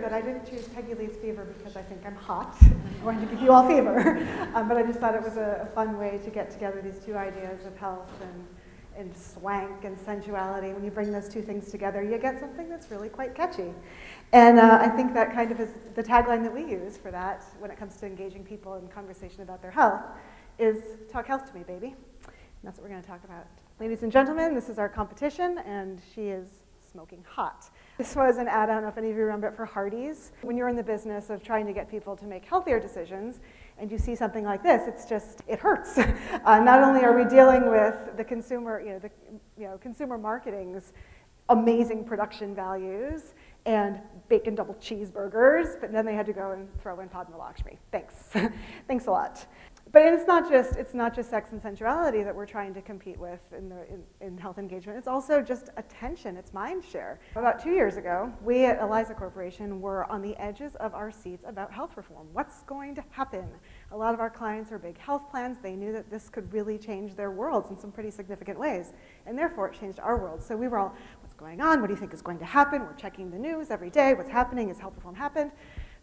but I didn't choose Peggy Lee's fever because I think I'm hot. I'm going to give you all fever. But I just thought it was a fun way to get together these two ideas of health and swank and sensuality. When you bring those two things together, you get something that's really quite catchy. And I think that kind of is the tagline that we use for that when it comes to engaging people in conversation about their health is talk health to me, baby. And that's what we're going to talk about. Ladies and gentlemen, this is our competition, and she is smoking hot. This was an ad, I don't know if any of you remember it, for Hardee's. When you're in the business of trying to get people to make healthier decisions, and you see something like this, it's just, it hurts. Not only are we dealing with the consumer, consumer marketing's amazing production values and bacon double cheeseburgers, but then they had to go and throw in Padma Lakshmi. Thanks. Thanks a lot. But it's not just sex and sensuality that we're trying to compete with in health engagement. It's also just attention. It's mind share. About 2 years ago, we at Eliza Corporation were on the edges of our seats about health reform. What's going to happen? A lot of our clients are big health plans. They knew that this could really change their worlds in some pretty significant ways, and therefore it changed our world. So we were all, what's going on? What do you think is going to happen? We're checking the news every day. What's happening? Has health reform happened?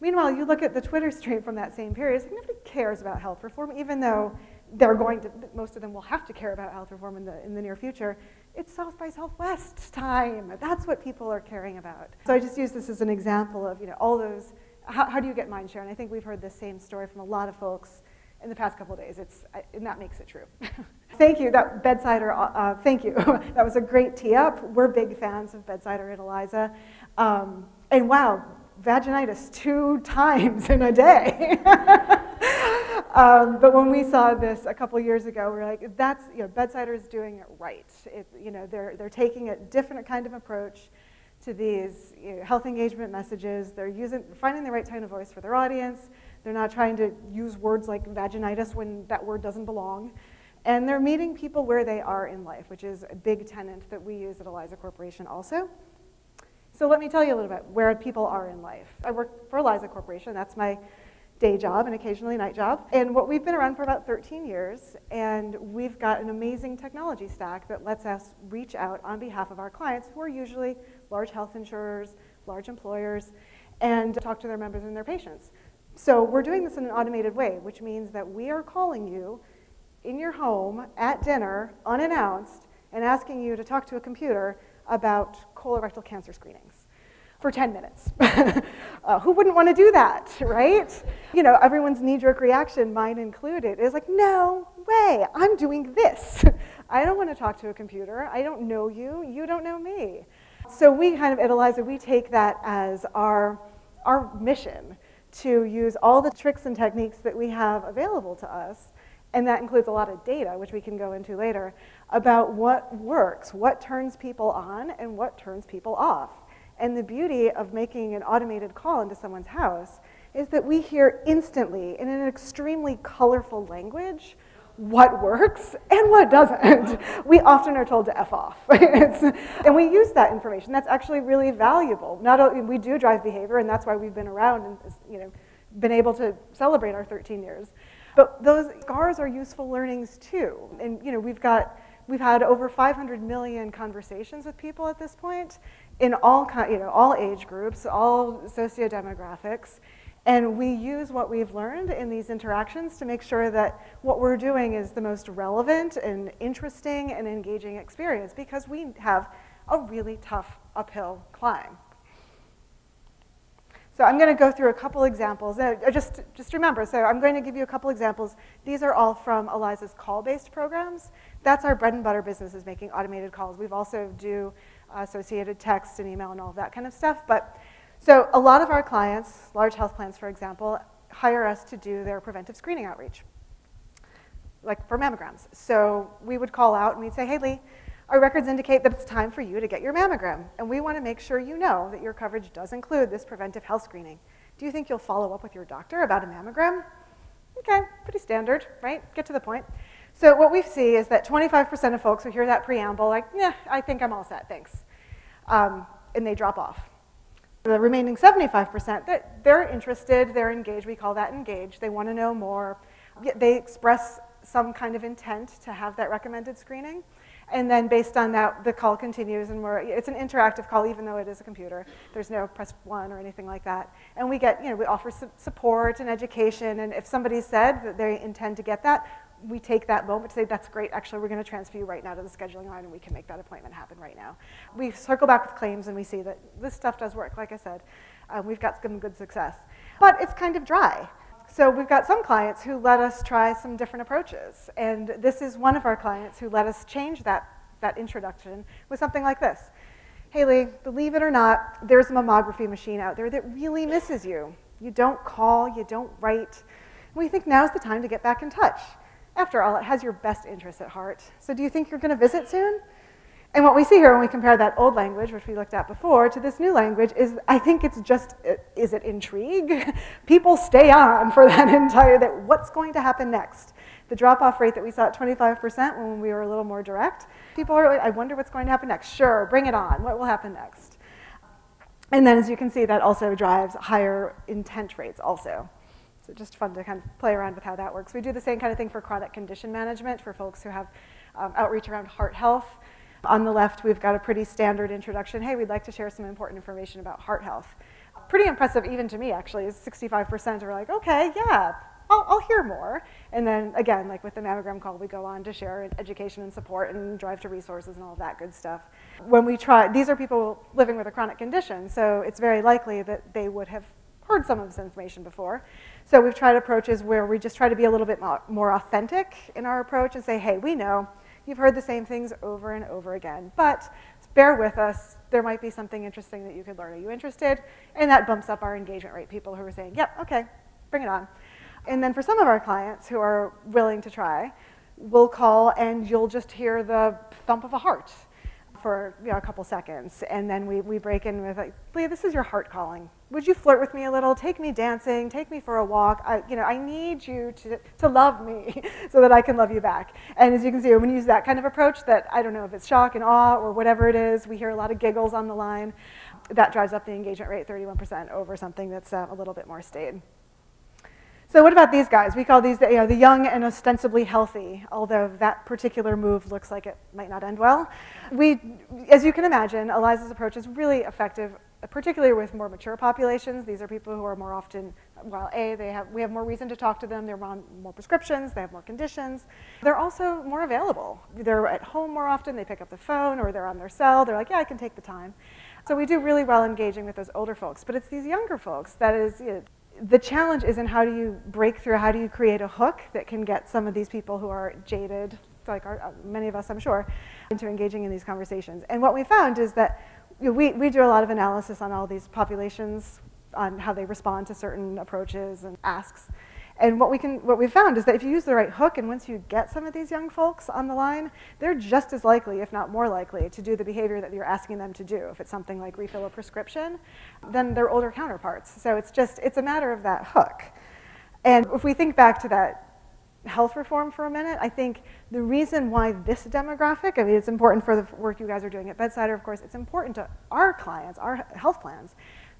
Meanwhile, you look at the Twitter stream from that same period, it's like nobody cares about health reform, even though they're going to, most of them will have to care about health reform in the near future. It's South by Southwest time. That's what people are caring about. So I just use this as an example of, all those, how do you get mind share? And I think we've heard the same story from a lot of folks in the past couple of days, and that makes it true. Thank you, that Bedsider, thank you. That was a great tee up. We're big fans of Bedsider at Eliza. And wow, vaginitis 2 times in a day. But when we saw this a couple years ago, we were like, that's, Bedsider is doing it right. They're taking a different kind of approach to these health engagement messages. They're finding the right tone of voice for their audience. They're not trying to use words like vaginitis when that word doesn't belong. And they're meeting people where they are in life, which is a big tenet that we use at Eliza Corporation also. So let me tell you a little bit where people are in life. I work for Eliza Corporation. That's my day job and occasionally night job. And we've been around for about 13 years, and we've got an amazing technology stack that lets us reach out on behalf of our clients, who are usually large health insurers, large employers, and talk to their members and their patients. So we're doing this in an automated way, which means that we are calling you in your home at dinner, unannounced, and asking you to talk to a computer about colorectal cancer screenings for 10 minutes. Who wouldn't want to do that, right? Everyone's knee-jerk reaction, mine included, is like, no way, I'm doing this. I don't want to talk to a computer. I don't know you. You don't know me. So we kind of, at Eliza, we take that as our mission to use all the tricks and techniques that we have available to us, and that includes a lot of data, which we can go into later, about what works, what turns people on, and what turns people off. And the beauty of making an automated call into someone's house is that we hear instantly, in an extremely colorful language, what works and what doesn't. We often are told to F off. And we use that information. That's actually really valuable. Not only we do drive behavior, and that's why we've been around and been able to celebrate our 13 years. But those scars are useful learnings too. And we've had over 500 million conversations with people at this point in all age groups, all sociodemographics. And we use what we've learned in these interactions to make sure that what we're doing is the most relevant and interesting and engaging experience, because we have a really tough uphill climb. So I'm going to go through a couple examples. Just remember, so I'm going to give you a couple examples. These are all from Eliza's call-based programs. That's our bread and butter business, is making automated calls. We've also do associated text and email and all of that kind of stuff. So a lot of our clients, large health plans, for example, hire us to do their preventive screening outreach, like for mammograms. So we would call out and we'd say, hey, Leigh, our records indicate that it's time for you to get your mammogram, and we want to make sure you know that your coverage does include this preventive health screening. Do you think you'll follow up with your doctor about a mammogram? Okay, pretty standard, right? Get to the point. So what we see is that 25% of folks who hear that preamble, like, yeah, I think I'm all set, thanks. And they drop off. The remaining 75%, they're interested, they're engaged. We call that engaged. They want to know more. They express some kind of intent to have that recommended screening. And then based on that, the call continues, and it's an interactive call, even though it is a computer. There's no press 1 or anything like that. And we get, we offer support and education, and if somebody said that they intend to get that, we take that moment to say, that's great, actually, we're gonna transfer you right now to the scheduling line, and we can make that appointment happen right now. We circle back with claims, and we see that this stuff does work, like I said. We've got some good success. But it's kind of dry. So we've got some clients who let us try some different approaches. And this is one of our clients who let us change that introduction with something like this. Hey, Leigh, believe it or not, there's a mammography machine out there that really misses you. You don't call, you don't write. We think now's the time to get back in touch. After all, it has your best interests at heart. So do you think you're going to visit soon? And what we see here when we compare that old language, which we looked at before, to this new language is, I think it's just, is it intrigue? People stay on for that what's going to happen next? The drop-off rate that we saw at 25% when we were a little more direct, people are like, I wonder what's going to happen next. Sure, bring it on. What will happen next? And then as you can see, that also drives higher intent rates also. So just fun to kind of play around with how that works. We do the same kind of thing for chronic condition management for folks who have outreach around heart health. On the left, we've got a pretty standard introduction. Hey, we'd like to share some important information about heart health. Pretty impressive, even to me, actually, is 65% are like, okay, yeah, I'll hear more. And then, again, like with the mammogram call, we go on to share education and support and drive to resources and all of that good stuff. When we try, these are people living with a chronic condition, so it's very likely that they would have heard some of this information before. So we've tried approaches where we just try to be a little bit more authentic in our approach and say, hey, we know you've heard the same things over and over again, but bear with us. There might be something interesting that you could learn. Are you interested? And that bumps up our engagement rate. People who are saying, yep, okay, bring it on. And then for some of our clients who are willing to try, we'll call and you'll just hear the thump of a heart for a couple seconds. And then we break in with, like, Leigh, this is your heart calling. Would you flirt with me a little? Take me dancing, take me for a walk. I need you to love me so that I can love you back. And as you can see, when we use that kind of approach, that I don't know if it's shock and awe or whatever it is, we hear a lot of giggles on the line. That drives up the engagement rate 31% over something that's a little bit more staid. So what about these guys? We call these the young and ostensibly healthy, although that particular move looks like it might not end well. As you can imagine, Eliza's approach is really effective, particularly with more mature populations. These are people who are more often, well, we have more reason to talk to them. They're on more prescriptions. They have more conditions. They're also more available. They're at home more often. They pick up the phone or they're on their cell. They're like, yeah, I can take the time. So we do really well engaging with those older folks. But it's these younger folks that is, the challenge is in how do you break through, how do you create a hook that can get some of these people who are jaded, like many of us, I'm sure, into engaging in these conversations. And what we found is that we do a lot of analysis on all these populations, on how they respond to certain approaches and asks. And what we found is that if you use the right hook, and once you get some of these young folks on the line, they're just as likely, if not more likely, to do the behavior that you're asking them to do. If it's something like refill a prescription, than their older counterparts. So it's a matter of that hook. And if we think back to that health reform for a minute, I think the reason why this demographic, it's important for the work you guys are doing at Bedsider, of course, it's important to our clients, our health plans,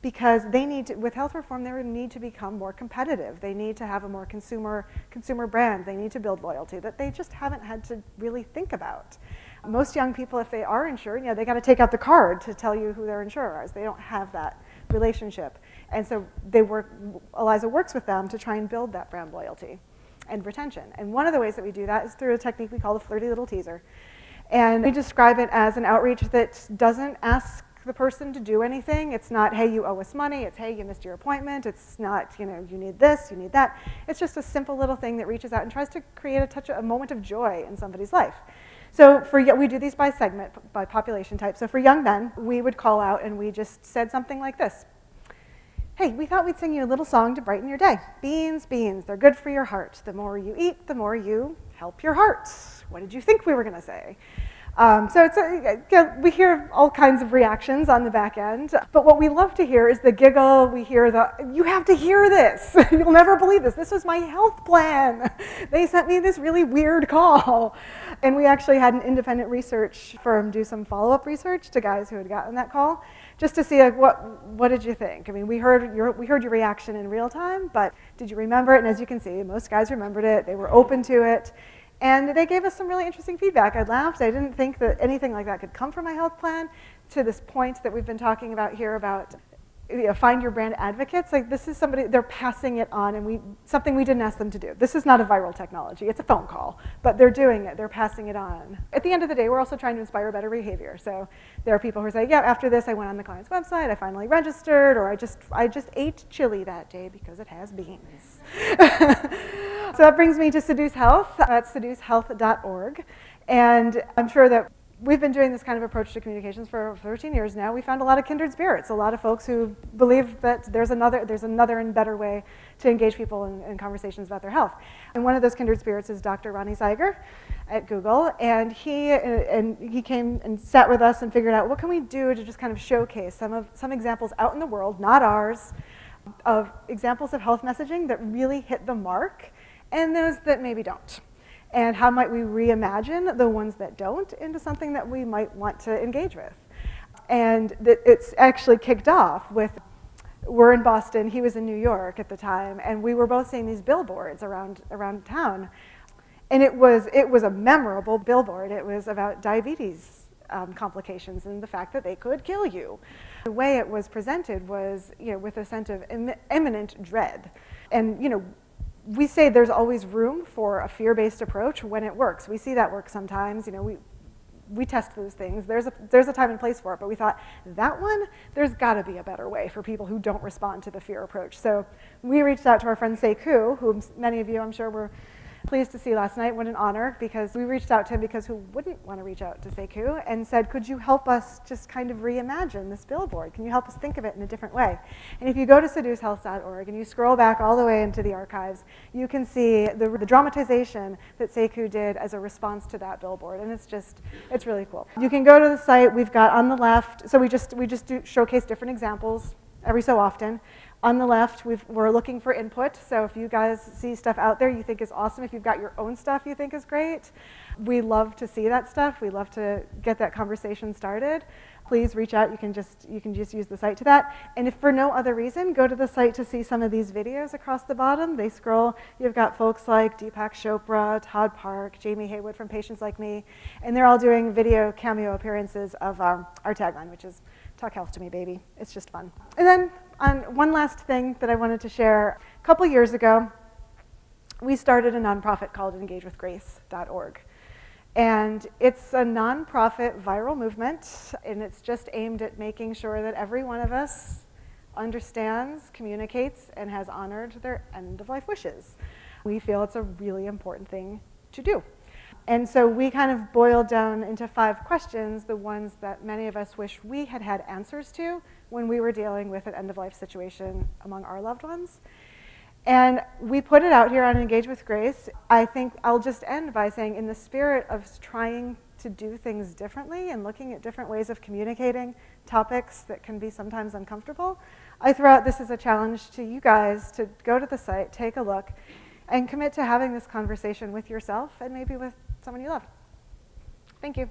because they need to, with health reform, they need to become more competitive. They need to have a more consumer brand. They need to build loyalty that they just haven't had to really think about. Most young people, if they are insured, they got to take out the card to tell you who their insurer is. They don't have that relationship. And so Eliza works with them to try and build that brand loyalty and retention. And one of the ways that we do that is through a technique we call the flirty little teaser. And we describe it as an outreach that doesn't ask the person to do anything. It's not, hey, you owe us money. It's, hey, you missed your appointment. It's not, you need this, you need that. It's just a simple little thing that reaches out and tries to create a moment of joy in somebody's life. So we do these by segment, by population type. So for young men, we would call out and we just said something like this. Hey, we thought we'd sing you a little song to brighten your day. Beans, beans, they're good for your heart. The more you eat, the more you help your heart. What did you think we were going to say? So we hear all kinds of reactions on the back end, but what we love to hear is the giggle. We hear the, you have to hear this. You'll never believe this. This was my health plan. They sent me this really weird call. And we actually had an independent research firm do some follow-up research to guys who had gotten that call, just to see like, what did you think? I mean, we heard your reaction in real time, but did you remember it? And as you can see, most guys remembered it. They were open to it. And they gave us some really interesting feedback. I laughed. I didn't think that anything like that could come from my health plan, to this point that we've been talking about here about find your brand advocates. Like, this is somebody, they're passing it on, and something we didn't ask them to do. This is not a viral technology. It's a phone call, but they're doing it. They're passing it on. At the end of the day, we're also trying to inspire better behavior. So there are people who say, yeah, after this, I went on the client's website, I finally registered, or I just ate chili that day because it has beans. So that brings me to Seduce Health. That's seducehealth.org. And I'm sure that we've been doing this kind of approach to communications for 13 years now. We found a lot of kindred spirits, a lot of folks who believe that there's another and better way to engage people in conversations about their health. And one of those kindred spirits is Dr. Ronnie Zeiger at Google. And he came and sat with us and figured out, what can we do to just kind of showcase some examples out in the world, not ours, of examples of health messaging that really hit the mark, and those that maybe don't. And how might we reimagine the ones that don't into something that we might want to engage with? And it's actually kicked off with, we're in Boston, he was in New York at the time, and we were both seeing these billboards around town. And it was a memorable billboard. It was about diabetes complications and the fact that they could kill you. The way it was presented was, with a sense of imminent dread. And, we say there's always room for a fear-based approach when it works. We see that work sometimes. We test those things. There's a time and place for it, but we thought, that one, there's got to be a better way for people who don't respond to the fear approach. So we reached out to our friend Sekou, who many of you, I'm sure, were pleased to see last night. What an honor, because we reached out to him because who wouldn't want to reach out to Sekou, and said, could you help us just kind of reimagine this billboard? Can you help us think of it in a different way? And if you go to seducehealth.org and you scroll back all the way into the archives, you can see the dramatization that Sekou did as a response to that billboard, and it's really cool. You can go to the site. We've got on the left, so we just do showcase different examples every so often. On the left, we're looking for input, so if you guys see stuff out there you think is awesome, if you've got your own stuff you think is great, we love to see that stuff. We love to get that conversation started. Please reach out. You can just use the site to that. And if for no other reason, go to the site to see some of these videos across the bottom. They scroll. You've got folks like Deepak Chopra, Todd Park, Jamie Haywood from Patients Like Me, and they're all doing video cameo appearances of our tagline, which is "Talk Health to Me, baby." It's just fun. And then one last thing that I wanted to share. A couple years ago, we started a nonprofit called engagewithgrace.org. And it's a nonprofit viral movement, and it's just aimed at making sure that every one of us understands, communicates, and has honored their end-of-life wishes. We feel it's a really important thing to do. And so we kind of boiled down into 5 questions, the ones that many of us wish we had had answers to when we were dealing with an end-of-life situation among our loved ones. And we put it out here on Engage with Grace. I think I'll just end by saying, in the spirit of trying to do things differently and looking at different ways of communicating topics that can be sometimes uncomfortable, I throw out this as a challenge to you guys to go to the site, take a look, and commit to having this conversation with yourself and maybe with someone you love. Thank you.